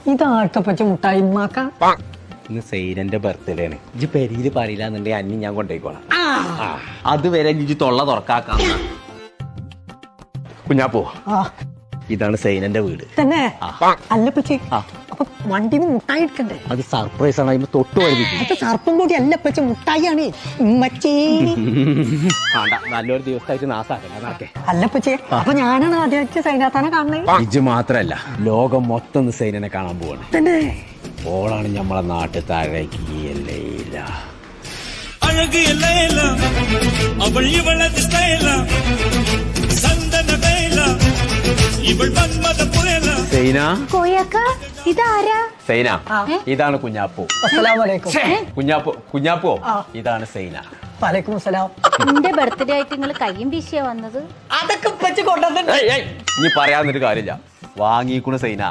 ഇതാട്ടപ്പച്ച മുട്ടായി ഉമ്മാക്ക. ഇന്ന് സൈനന്റെ ബർത്ത്ഡേ ആണ്. ഇജ്ജ് പെരിയില് പറയില്ല എന്നുണ്ടെങ്കിൽ അന്നി ഞാൻ കൊണ്ടുപോയിക്കോളാം. അതുവരെ ഇജ്ജ് തൊള്ള തുറക്കാക്കാം. കുഞ്ഞാപ്പോ, ഇതാണ് സൈനന്റെ വീട് തന്നെ. അല്ലപ്പച്ചി, അപ്പൊ വണ്ടിന്ന് മുട്ടായി എടുക്കണ്ടേ? അത് സർപ്രൈസ് ആണ്. അതിന് തൊട്ട് വഴിപ്പിക്കും. അത് സർപ്പം കൂടി അല്ലപ്പച്ച മുട്ടായിയാണ് ഉമ്മച്ചി. നല്ലൊരു ദിവസമായിട്ട് നാസാക്കേ. അല്ലപ്പച്ചി, അപ്പൊ ഞാനാണ് ആദ്യമായിട്ട് സൈനാത്താനെ കാണുന്നത്. ഇജ്ജ് മാത്രല്ല, ലോകം മൊത്തം സൈനനെ കാണാൻ പോവാണ്. തന്നെ ഓളാണ് നമ്മളെ നാട്ടിൽ താഴേക്ക് സൈന. ഇതാണ് കുഞ്ഞാപ്പു. അസ്സലാമലൈക്കും. കുഞ്ഞാപ്പു ഇതാണ് സൈന. വലൈക്കും അസ്സലാം. എന്റെ ബർത്ത്ഡേ ആയിട്ട് നിങ്ങൾ കയ്യും വീശിയാ വന്നത്? അതൊക്കെ ഉപ്പച്ചി കൊണ്ടുവന്നിട്ട് ഇനി പറയാന്നൊരു കാര്യമില്ല. വാങ്ങിക്കുണ സൈന.